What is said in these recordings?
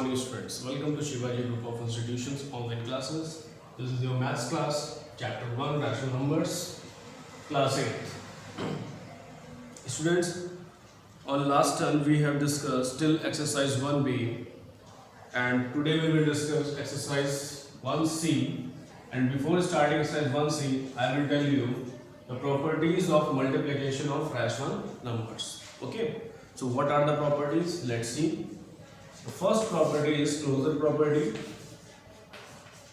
morning students. Welcome to Shivaji Group of Institutions online classes. This is your maths class, chapter 1 rational numbers, class 8. Students, on last term we have discussed till exercise 1b and today we will discuss exercise 1c, and before starting exercise 1c I will tell you the properties of multiplication of rational numbers. Okay, so what are the properties? Let's see. The first property is closure property.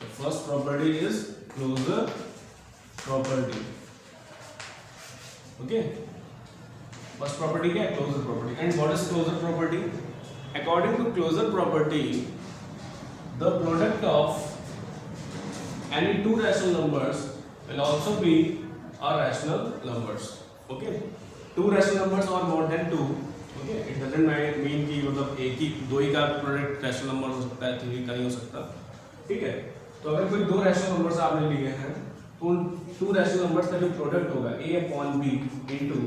The first property is closure property. Okay. First property क्या है? Closure property. And what is closure property? According to closure property, the product of any two rational numbers will also be a rational numbers. Okay. Two rational numbers or more than two. Okay, it doesn't mean कि मतलब एक ही दो ही का product rational number हो सकता है, तीन का नहीं हो सकता. ठीक है, तो अगर कोई दो रैशनल नंबर्स आपने लिए हैं तो उन टू रैशनल नंबर्स का जो प्रोडक्ट होगा a upon b into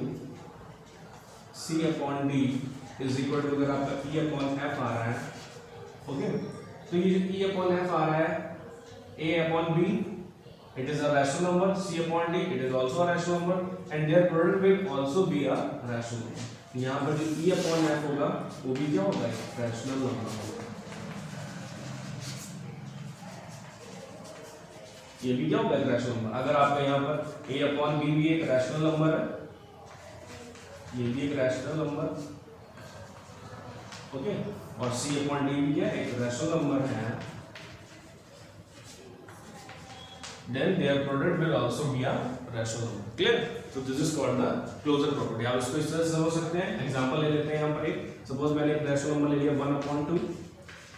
c upon d is equal to, अगर आपका e अपॉन f आ रहा है, ओके, तो ये जो e अपॉन f आ रहा है a upon b, it is a rational number, c upon d it is also a rational number, and their product will also be a rational number. यहाँ पर जो e upon f होगा वो भी क्या होगा? रैशनल नंबर होगा. ये भी क्या होगा? Rational number. अगर आपका यहाँ पर a upon b भी एक रैशनल नंबर है, ये भी एक रैशनल नंबर, ओके, और c upon d भी क्या है? एक रैशनल नंबर है, then their product will also be a rational number. Clear? So this is called the closure property. आप इसको इस तरह से समझ सकते हैं. एग्जांपल ले लेते हैं यहाँ पर एक. सपोज मैंने एक रैशनल नंबर ले लिया 1/2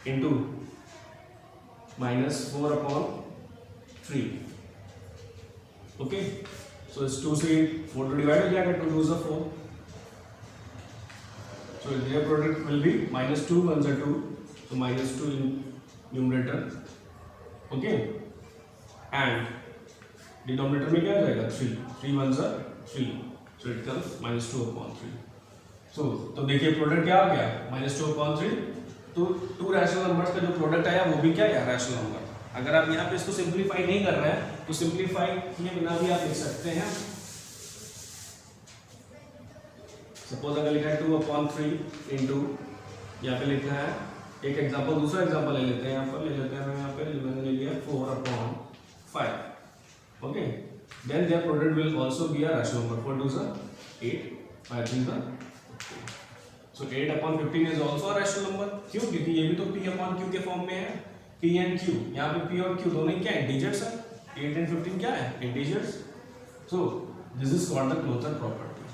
इंटू -4/3. ओके, सो इस 2 से 4 to डिवाइड हो जाएगा, 2 2 is 4. So their product will be -2 1 2, so -2 in numerator. Okay, and denominator में क्या आ जाएगा? 3 3 1 3, so it comes -2/3. तो देखिए प्रोडक्ट क्या आ गया? -2/3. तो टू रैशनल नंबर्स का जो प्रोडक्ट आया वो भी क्या है? Rational number. अगर आप यहाँ पे इसको सिंप्लीफाई नहीं कर रहे हैं तो सिंप्लीफाई किए बिना भी आप लिख सकते हैं. सपोज अगर लिखा है 2/3 इंटू, यहाँ पे लिखा है एक एग्जांपल, दूसरा एग्जांपल ले लेते हैं. यहाँ पर ले लेते हैं, यहाँ पे मैंने ले लिया 4/5. Okay, then their product will also be a rational number. 4 2s are 8, 5 3s are 15. So 8/15 is also a rational number. क्यों? क्योंकि ये भी तो p upon q के फॉर्म में है. p and q, यहाँ पे p और q दोनों क्या है? इंटीजर्स है. 8 and 15 क्या है? Integers. So this is called the closure property.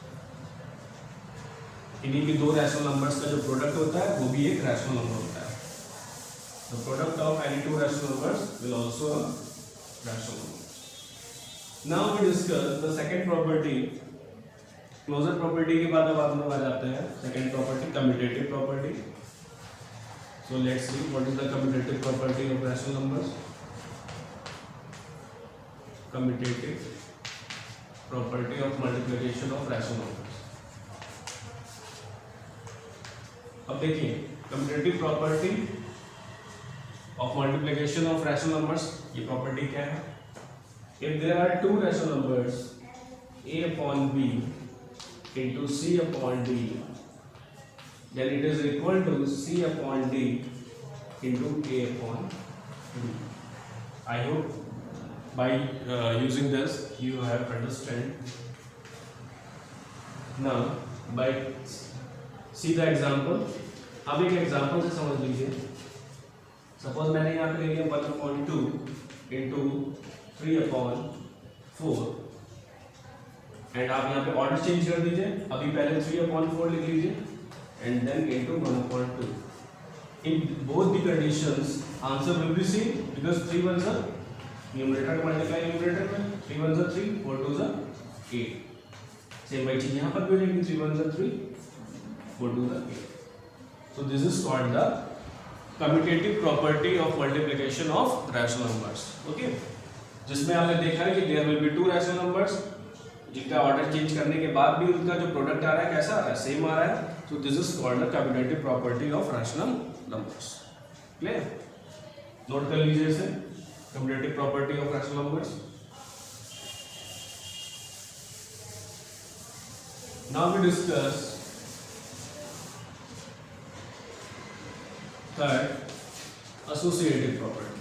इन्हीं की दो रैशनल नंबर्स का जो प्रोडक्ट होता है वो भी एक रैशनल नंबर होता है. The product of any two rational numbers will also a rational number. Now we discuss the second property. Closure property के बाद अब हम लोग आ जाते हैं second property, commutative property. So let's see what is the commutative property of rational numbers. Commutative property of multiplication of rational numbers. अब देखिए commutative property of multiplication of rational numbers, ये property क्या है? If there are two rational numbers a upon b into c upon d, then it is equal to c upon d into a upon b. I hope by using this you have understand. Now by see the example. अब एक example से समझ लीजिए. Suppose मैंने यहाँ पे ले लिया 1/2 इंटू 3/4, एंड आप यहाँ पे ऑर्डर चेंज कर दीजिए. अभी पहले 3/4 लिख लीजिए and then into 1/2. In both the conditions answer will be same because 3 1s are numerator का मल्टीप्लाई न्यूमरेटर में, 3 1s are 3, 4 2s are 8. Same वही चीज यहाँ पर भी हो जाएगी, 3 1s are 3, 4 2s are 8. So this is called the commutative property of multiplication of rational numbers. Okay, जिसमें आपने देखा है कि there will be two rational numbers जिनका ऑर्डर चेंज करने के बाद भी उनका जो प्रोडक्ट आ रहा है कैसा आ रहा है? सेम आ रहा है. So this is called the commutative property of rational numbers. Clear? Note कर लीजिए इसे, commutative property of rational numbers. Now we discuss third, associative property.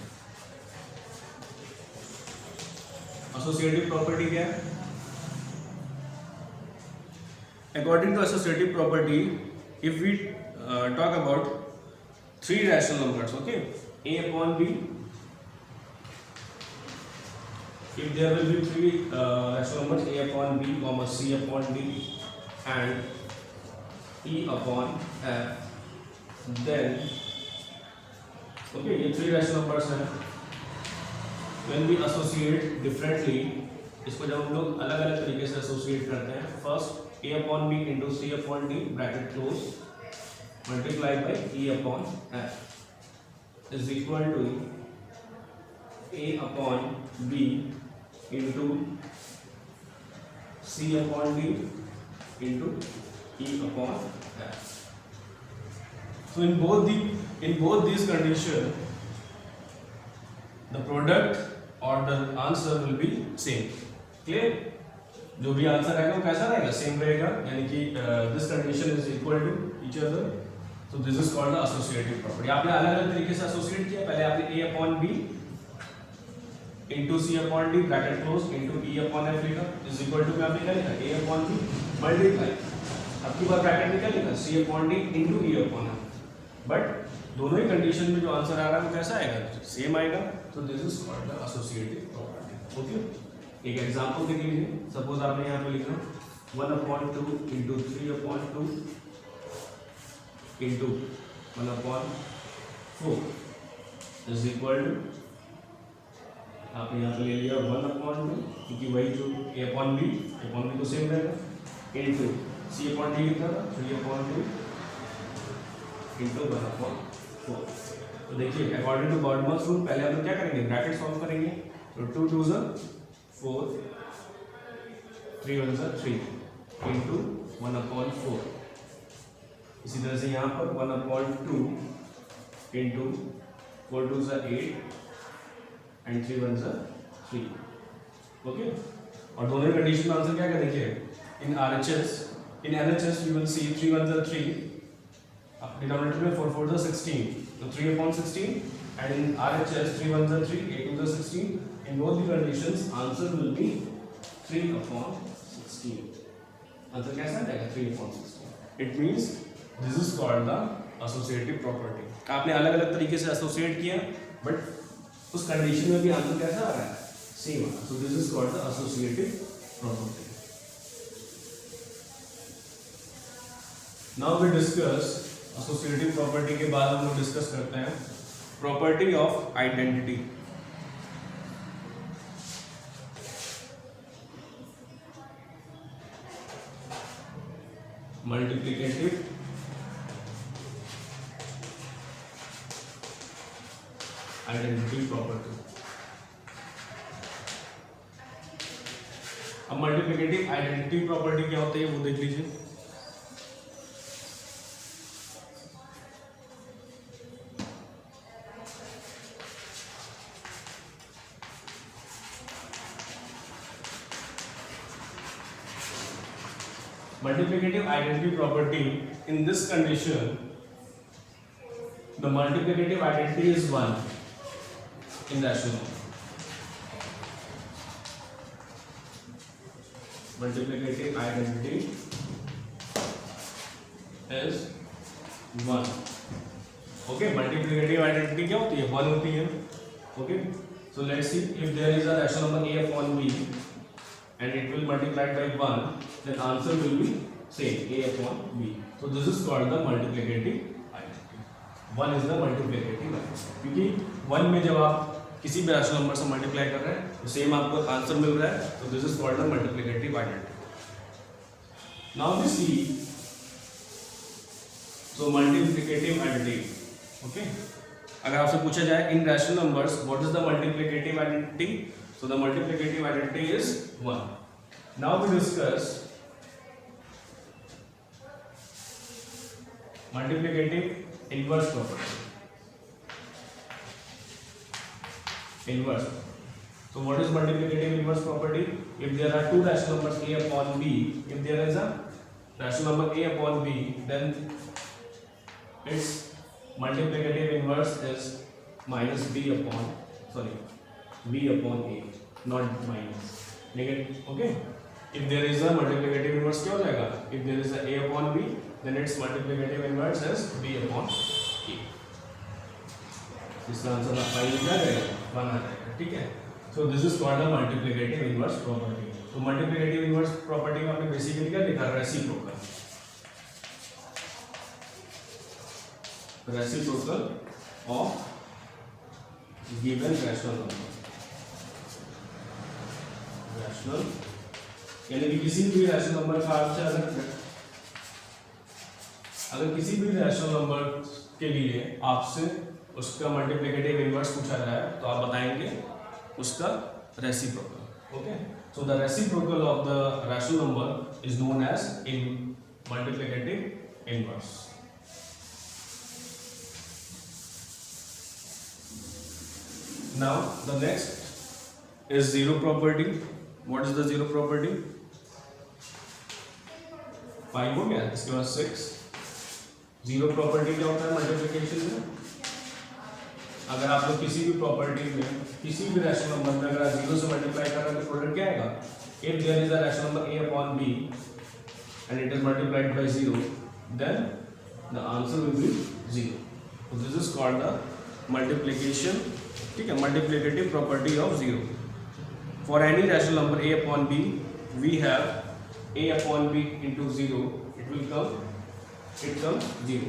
Associative property क्या है? According to associative property, if we talk about three rational numbers, okay, a upon b, if there will be three rational numbers a upon b, comma c upon d, and e upon f, then okay, ये three rational numbers हैं. When we associate differently, इसको जब हम लोग अलग अलग तरीके से associate करते हैं, first a upon b into c upon d bracket close multiplied by e upon f is equal to a upon b into c upon d into e upon f. So in both these conditions, the product or the answer will be same. Clear? जो भी answer आएगा वो कैसा रहेगा? Same रहेगा, यानी कि this condition is equal to each other. So this is called the associative property. आपने अलग अलग तरीके से एसोसिएट किया. पहले आपने a upon b into c upon d bracket close into e upon f लिखा, इज इक्वल टू में आपने क्या लिखा? a अपॉन b मल्टीप्लाई, अब की बार ब्रैकेट में क्या लिखा? c upon d into e upon f. But दोनों ही कंडीशन में जो आंसर आ रहा है वो कैसा आएगा? सेम आएगा. So this is called the associative property. Okay, एक एग्जांपल देख लीजिए. सपोज आपने यहाँ पे लिखा 1/2 into 3/2 into 1/4 is equal to, आपने यहाँ पे ले लिया 1/2, क्योंकि वही जो a अपॉन b तो सेम रहेगा, इंटू c अपॉन d कितना था? 3/2 इंटू 1/4. तो देखिए, अकॉर्डिंग टू गॉडमर्स रूल पहले हम लोग क्या करेंगे? ब्रैकेट सॉल्व करेंगे. तो 2 2 4, 3 1 3 इंटू 1/4. इसी तरह से यहाँ पर 1/2 इंटू 4 2 8 एंड 3 1 3. ओके, और दोनों कंडीशन में आंसर क्या करेंगे? In LHS we will see 3 1 3, denominator में 4 4 16, तो 3/16, and in RHS 3 1 3, 8 2 16. In both the conditions, answer will be 3/16. Answer कैसा आएगा? 3/16. It means this is called the associative property. आपने अलग अलग तरीके से एसोसिएट किया, बट उस कंडीशन में भी आंसर कैसा आ रहा है? सेम आ रहा है. So this is called the associative property. Now we discuss associative property के बाद हम लोग डिस्कस करते हैं property of identity. Multiplicative identity property. अब मल्टीप्लिकेटिव आइडेंटिटी प्रॉपर्टी क्या होती है वो देख लीजिए. Multiplicative identity property, in this condition the multiplicative identity is 1 in rational number. Multiplicative identity is 1. Okay, multiplicative identity क्या होती है? 1 होती है. Okay, so let's see, if there is a rational number a upon b and it will multiplied by 1, then answer will be same, a upon b. So this is called the multiplicative identity. 1 is the multiplicative identity, क्योंकि 1 में जब आप किसी भी rational number से multiply कर रहे हैं तो सेम आपको आंसर मिल रहा है. तो this is called the multiplicative identity. Now we see, so multiplicative identity. Okay, अगर आपसे पूछा जाए in rational numbers what is the multiplicative identity, so the multiplicative identity is 1. Now we discuss multiplicative inverse property. inverse. So what is multiplicative inverse property? If there are two rational numbers a upon b, if there is a rational number a upon b, then its multiplicative inverse is minus b upon a, not minus negative. Okay, if there is a multiplicative inverse क्या हो जाएगा? If there is a a upon b, then its multiplicative inverse is b upon a. इसका answer आपका ये क्या रहेगा? 1 आ जाएगा. ठीक है. So this is called a multiplicative inverse property. तो multiplicative inverse property में हमने बेसिकली क्या लिखा? Reciprocal. Reciprocal of given rational number. Rational यानी कि किसी भी रैशनल नंबर का आपसे अगर किसी भी रैशनल नंबर के लिए आपसे उसका मल्टीप्लिकेटिव इनवर्स पूछा जाए तो आप बताएंगे उसका reciprocal. Okay, so the reciprocal of the rational number is known as in multiplicative inverse. Now the next is zero property. What is the zero property? 5 हो गया, इसके बाद 6. जीरो प्रॉपर्टी क्या होता है मल्टीप्लिकेशन में? अगर आप लोग किसी भी प्रॉपर्टी में किसी भी रैशनल नंबर में अगर आप जीरो से मल्टीप्लाई कर रहे हैं तो प्रोडक्ट क्या आएगा? If there is a rational number a upon b and it is multiplied by 0, then the answer will be 0. So this is called the multiplication, ठीक है, multiplicative property of 0. For any rational number a upon b, we have a upon b into 0, it comes 0.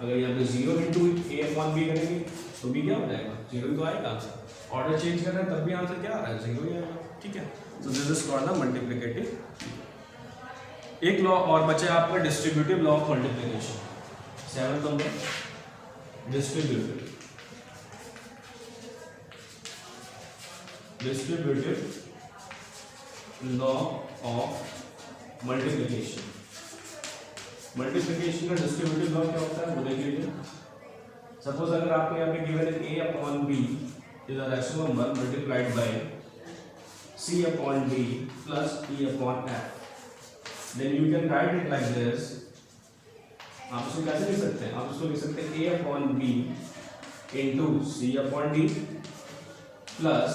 अगर यहाँ पे 0 into a upon b करेंगे तो b क्या हो जाएगा? 0 तो आएगा आंसर. ऑर्डर चेंज कर रहे हैं तब भी आंसर क्या आ रहा है? 0 ही आएगा. ठीक है. सो this is called the multiplicative. एक लॉ और बचा आपका distributive law of multiplication. 7th number distributive law of multiplication. Multiplication का डिस्ट्रीब्यूटिव लॉ क्या होता है वो देख लीजिए. सपोज अगर आपको यहाँ पे गिवन है a upon b is a rational number multiplied by c upon d plus e upon f, then you can write it like this. आप इसको कैसे लिख सकते हैं? आप इसको लिख सकते हैं a upon b into c upon d plus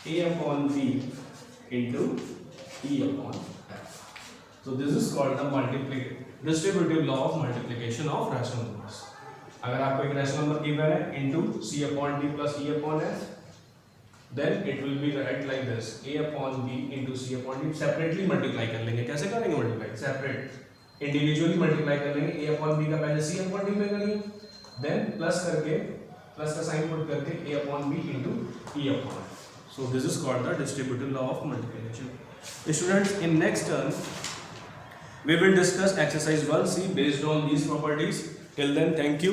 a upon b into e upon f. So this is called the distributive law of multiplication of rational numbers. अगर आपको एक रैशनल नंबर गिवन है into c upon d plus e upon f, then it will be write like this a upon b into c upon d. Separately multiply कर लेंगे. कैसे करेंगे multiply? Separate individually multiply कर लेंगे. a upon b का पहले c upon d में करिए, देन प्लस करके प्लस का साइन पुट करके a upon b into e upon f. So this is called the distributive law of multiplication. Students, in next turn we will discuss exercise 1C based on these properties. Till then, thank you.